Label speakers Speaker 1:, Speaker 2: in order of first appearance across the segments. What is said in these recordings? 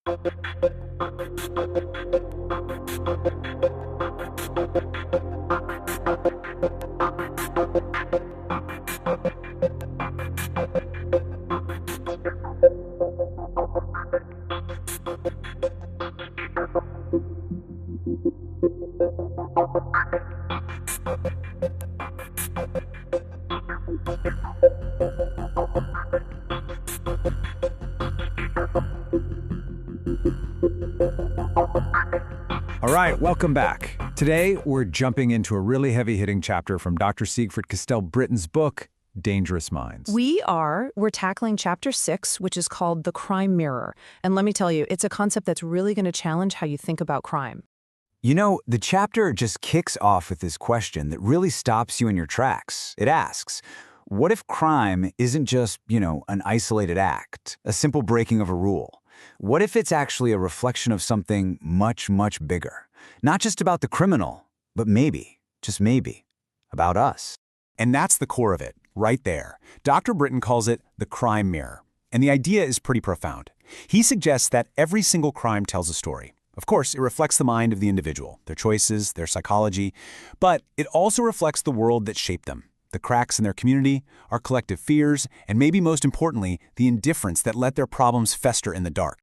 Speaker 1: All right, welcome back. Today, we're jumping into a really heavy-hitting chapter from Dr. Siegfried Castell Britton's book, Dangerous Minds.
Speaker 2: We're tackling chapter 6, which is called The Crime Mirror. And let me tell you, it's a concept that's really going to challenge how you think about crime.
Speaker 3: You know, the chapter just kicks off with this question that really stops you in your tracks. It asks, what if crime isn't just, an isolated act, a simple breaking of a rule? What if it's actually a reflection of something much, much bigger? Not just about the criminal, but maybe, just maybe, about us.
Speaker 1: And that's the core of it, right there. Dr. Britton calls it the crime mirror. And the idea is pretty profound. He suggests that every single crime tells a story. Of course, it reflects the mind of the individual, their choices, their psychology, but it also reflects the world that shaped them, the cracks in their community, our collective fears, and maybe most importantly, the indifference that let their problems fester in the dark.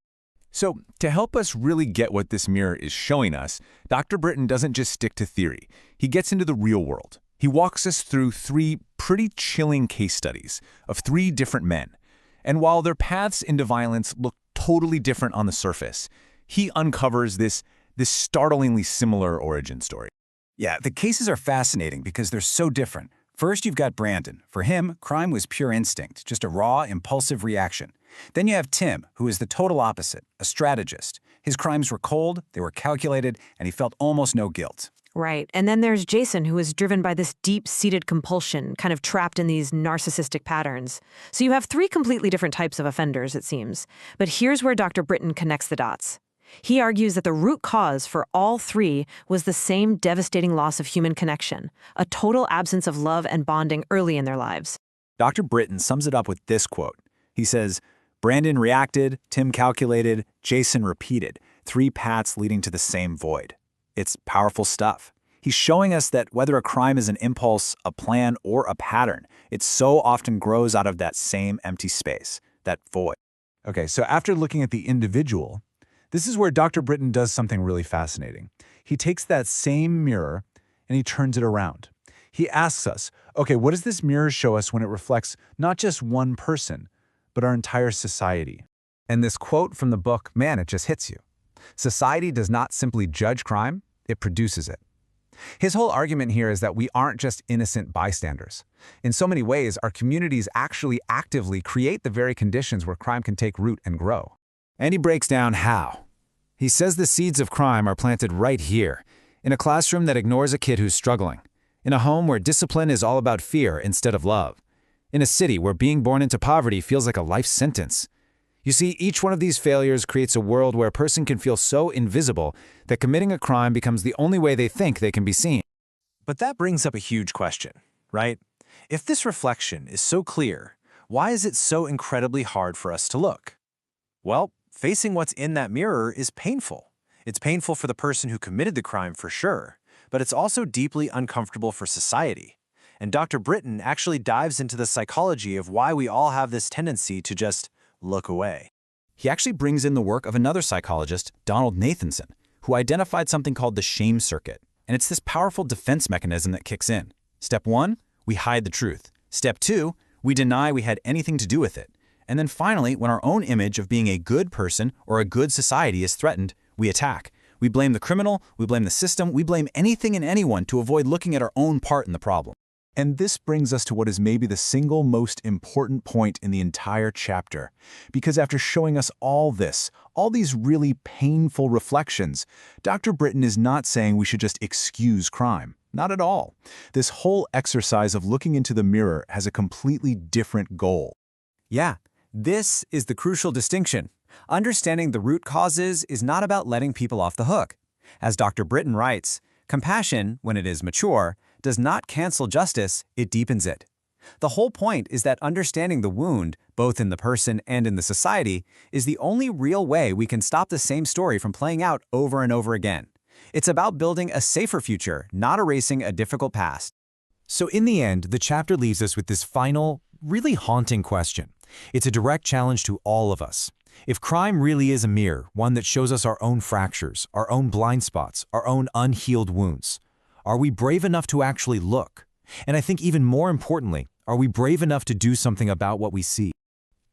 Speaker 1: So, to help us really get what this mirror is showing us, Dr. Britton doesn't just stick to theory. He gets into the real world. He walks us through 3 pretty chilling case studies of 3 different men. And while their paths into violence look totally different on the surface, he uncovers this startlingly similar origin story.
Speaker 3: Yeah, the cases are fascinating because they're so different. First, you've got Brandon. For him, crime was pure instinct, just a raw, impulsive reaction. Then you have Tim, who is the total opposite, a strategist. His crimes were cold, they were calculated, and he felt almost no guilt.
Speaker 2: Right. And then there's Jason, who is driven by this deep-seated compulsion, kind of trapped in these narcissistic patterns. So you have 3 completely different types of offenders, it seems. But here's where Dr. Britton connects the dots. He argues that the root cause for all 3 was the same devastating loss of human connection, a total absence of love and bonding early in their lives.
Speaker 3: Dr. Britton sums it up with this quote. He says, Brandon reacted, Tim calculated, Jason repeated, 3 paths leading to the same void. It's powerful stuff. He's showing us that whether a crime is an impulse, a plan, or a pattern, it so often grows out of that same empty space, that void.
Speaker 1: Okay, so after looking at the individual, this is where Dr. Britton does something really fascinating. He takes that same mirror and he turns it around. He asks us, okay, what does this mirror show us when it reflects not just one person, but our entire society?
Speaker 4: And this quote from the book, man, it just hits you. Society does not simply judge crime, it produces it. His whole argument here is that we aren't just innocent bystanders. In so many ways, our communities actually actively create the very conditions where crime can take root and grow.
Speaker 3: And he breaks down how. He says the seeds of crime are planted right here, in a classroom that ignores a kid who's struggling, in a home where discipline is all about fear instead of love, in a city where being born into poverty feels like a life sentence. You see, each one of these failures creates a world where a person can feel so invisible that committing a crime becomes the only way they think they can be seen.
Speaker 5: But that brings up a huge question, right? If this reflection is so clear, why is it so incredibly hard for us to look? Well, facing what's in that mirror is painful. It's painful for the person who committed the crime for sure, but it's also deeply uncomfortable for society. And Dr. Britton actually dives into the psychology of why we all have this tendency to just look away.
Speaker 3: He actually brings in the work of another psychologist, Donald Nathanson, who identified something called the shame circuit. And it's this powerful defense mechanism that kicks in. Step 1, we hide the truth. Step 2, we deny we had anything to do with it. And then finally, when our own image of being a good person or a good society is threatened, we attack. We blame the criminal, we blame the system, we blame anything and anyone to avoid looking at our own part in the problem.
Speaker 1: And this brings us to what is maybe the single most important point in the entire chapter. Because after showing us all this, all these really painful reflections, Dr. Britton is not saying we should just excuse crime. Not at all. This whole exercise of looking into the mirror has a completely different goal.
Speaker 4: Yeah, this is the crucial distinction. Understanding the root causes is not about letting people off the hook. As Dr. Britton writes, compassion, when it is mature, does not cancel justice, it deepens it.
Speaker 1: The whole point is that understanding the wound, both in the person and in the society, is the only real way we can stop the same story from playing out over and over again. It's about building a safer future, not erasing a difficult past.
Speaker 6: So in the end, the chapter leaves us with this final, really haunting question. It's a direct challenge to all of us. If crime really is a mirror, one that shows us our own fractures, our own blind spots, our own unhealed wounds, are we brave enough to actually look? And I think even more importantly, are we brave enough to do something about what we see?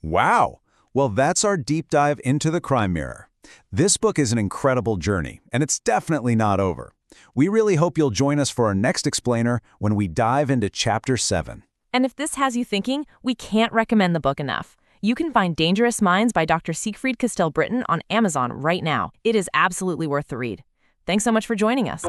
Speaker 1: Wow! Well, that's our deep dive into the crime mirror. This book is an incredible journey, and it's definitely not over. We really hope you'll join us for our next explainer when we dive into Chapter 7.
Speaker 7: And if this has you thinking, we can't recommend the book enough. You can find Dangerous Minds by Dr. Siegfried Castell Britton on Amazon right now. It is absolutely worth the read. Thanks so much for joining us.